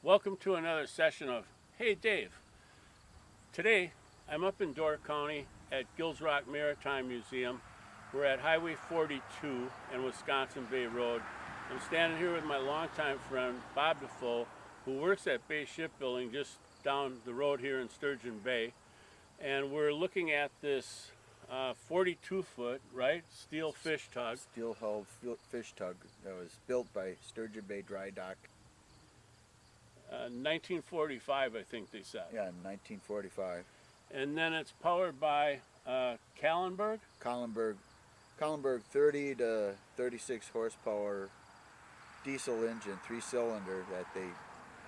Welcome to another session of Hey Dave. Today I'm up in Door County at Gills Maritime Museum. We're at Highway 42 and Wisconsin Bay Road. I'm standing here with my longtime friend Bob Defoe, who works at Bay Shipbuilding just down the road here in Sturgeon Bay. And we're looking at this 42-foot, right, steel fish tug. Steel-hulled fish tug that was built by Sturgeon Bay Dry Dock. 1945, I think they said. Yeah, in 1945. And then it's powered by Kallenberg? Kallenberg 30 to 36 horsepower diesel engine, 3-cylinder, that they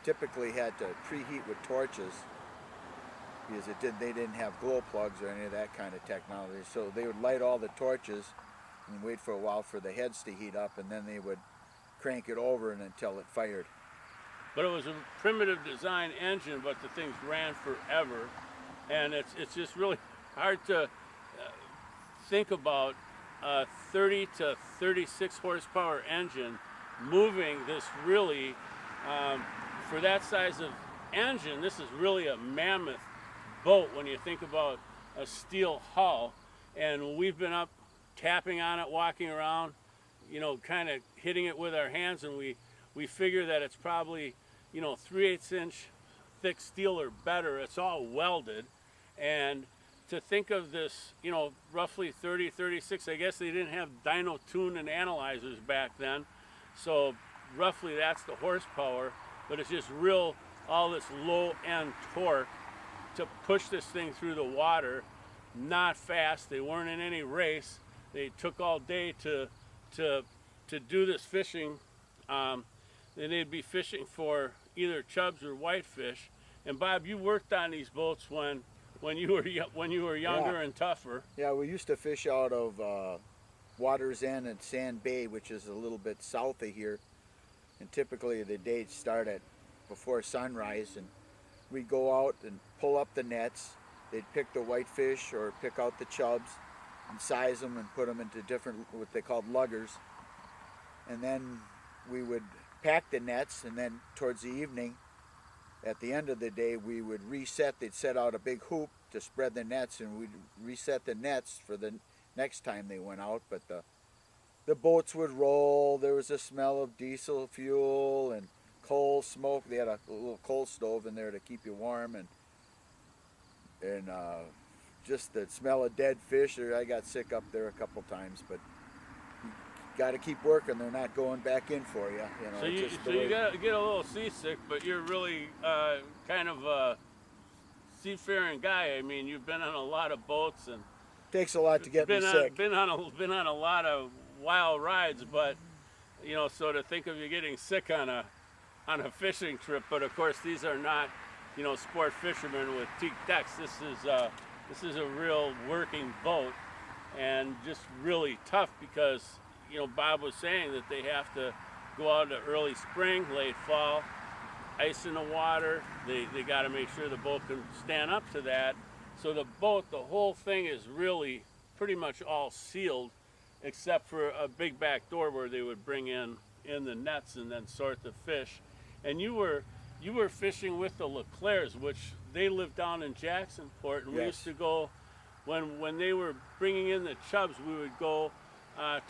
typically had to preheat with torches because they didn't have glow plugs or any of that kind of technology. So they would light all the torches and wait for a while for the heads to heat up, and then they would crank it over until it fired. But it was a primitive design engine, but the things ran forever. And it's just really hard to think about a 30 to 36 horsepower engine moving this really, for that size of engine, this is really a mammoth boat when you think about a steel hull. And we've been up tapping on it, walking around, you know, kind of hitting it with our hands, and we figure that it's probably, you know, 3/8 inch thick steel or better. It's all welded. And to think of this, you know, roughly 30, 36, I guess they didn't have dyno tune and analyzers back then. So roughly that's the horsepower, but it's just all this low end torque to push this thing through the water. Not fast. They weren't in any race. They took all day to do this fishing. Then they'd be fishing for either chubs or whitefish. And Bob, you worked on these boats when you were younger and tougher. Yeah, we used to fish out of Water's End and Sand Bay, which is a little bit south of here. And typically the days start at before sunrise, and we'd go out and pull up the nets. They'd pick the whitefish or pick out the chubs and size them and put them into different, what they called luggers. And then we would pack the nets, and then towards the evening, at the end of the day, we would reset. They'd set out a big hoop to spread the nets, and we'd reset the nets for the next time they went out. But the boats would roll. There was a smell of diesel fuel and coal smoke. They had a little coal stove in there to keep you warm, and just the smell of dead fish. I got sick up there a couple times, but got to keep working. They're not going back in for you. You know, so you got to get a little seasick, but you're really kind of a seafaring guy. I mean, you've been on a lot of boats and takes a lot to get me sick. Been on a lot of wild rides, but you know, so to think of you getting sick on a fishing trip. But of course, these are not, you know, sport fishermen with teak decks. This is a real working boat, and just really tough because, you know, Bob was saying that they have to go out to early spring, late fall, ice in the water. They got to make sure the boat can stand up to that. So the whole thing is really pretty much all sealed, except for a big back door where they would bring in the nets and then sort the fish. And you were fishing with the LeClairs, which they lived down in Jacksonport, and yes. We used to go when they were bringing in the chubs. We would go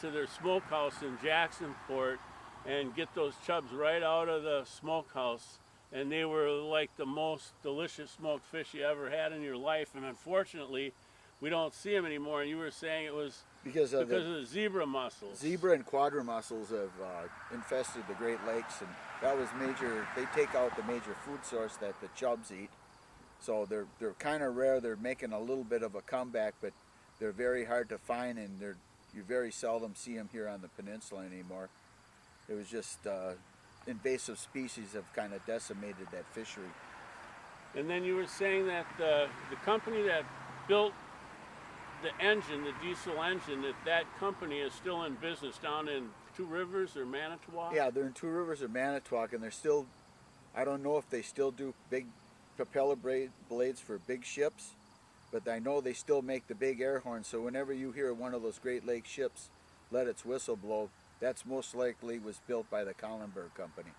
to their smokehouse in Jacksonport and get those chubs right out of the smokehouse, and they were like the most delicious smoked fish you ever had in your life. And unfortunately, we don't see them anymore. And you were saying it was because of the zebra mussels. Zebra and quadra mussels have infested the Great Lakes, and that was major. They take out the major food source that the chubs eat. So they're kind of rare. They're making a little bit of a comeback, but they're very hard to find, and you very seldom see them here on the peninsula anymore. It was just invasive species have kind of decimated that fishery. And then you were saying that the company that built the engine, the diesel engine, that company is still in business down in Two Rivers or Manitowoc? Yeah, they're in Two Rivers or Manitowoc, and they're still, I don't know if they still do big propeller blades for big ships, but I know they still make the big air horn. So whenever you hear one of those Great Lakes ships let its whistle blow, that's most likely was built by the Kallenberg company.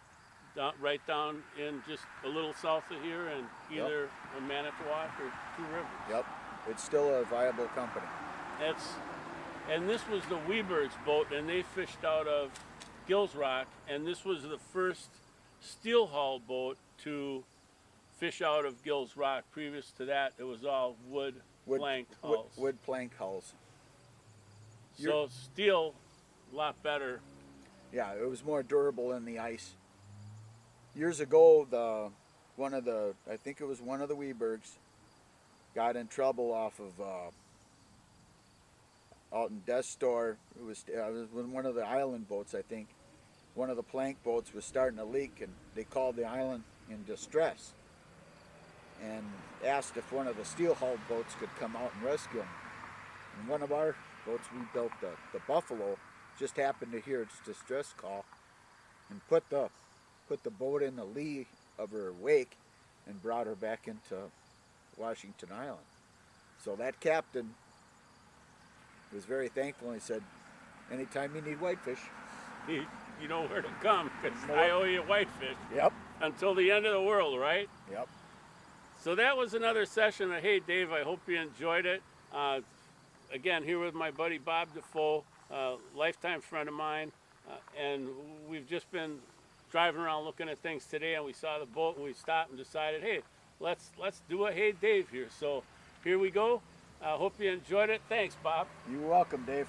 right down in just a little south of here, and either a Manitowoc or Two Rivers. Yep. It's still a viable company. And this was the Weberg's boat, and they fished out of Gills Rock, and this was the first steel hull boat to fish out of Gills Rock. Previous to that, it was all wood planked hulls. Wood plank hulls. So steel, a lot better. Yeah, it was more durable in the ice. Years ago, I think it was one of the Webergs, got in trouble off of out in Death Store. It was one of the island boats, I think. One of the plank boats was starting to leak, and they called the island in distress and asked if one of the steel hull boats could come out and rescue them. And one of our boats, we built the Buffalo, just happened to hear its distress call and put the boat in the lee of her wake and brought her back into Washington Island. So that captain was very thankful, and he said, anytime you need whitefish, You know where to come, because I owe you whitefish. Yep. Until the end of the world, right? Yep. So that was another session of Hey Dave. I hope you enjoyed it. Again, here with my buddy Bob Defoe, lifetime friend of mine, and we've just been driving around looking at things today, and we saw the boat, and we stopped and decided, hey, let's do a Hey Dave here. So here we go. I hope you enjoyed it. Thanks, Bob. You're welcome, Dave.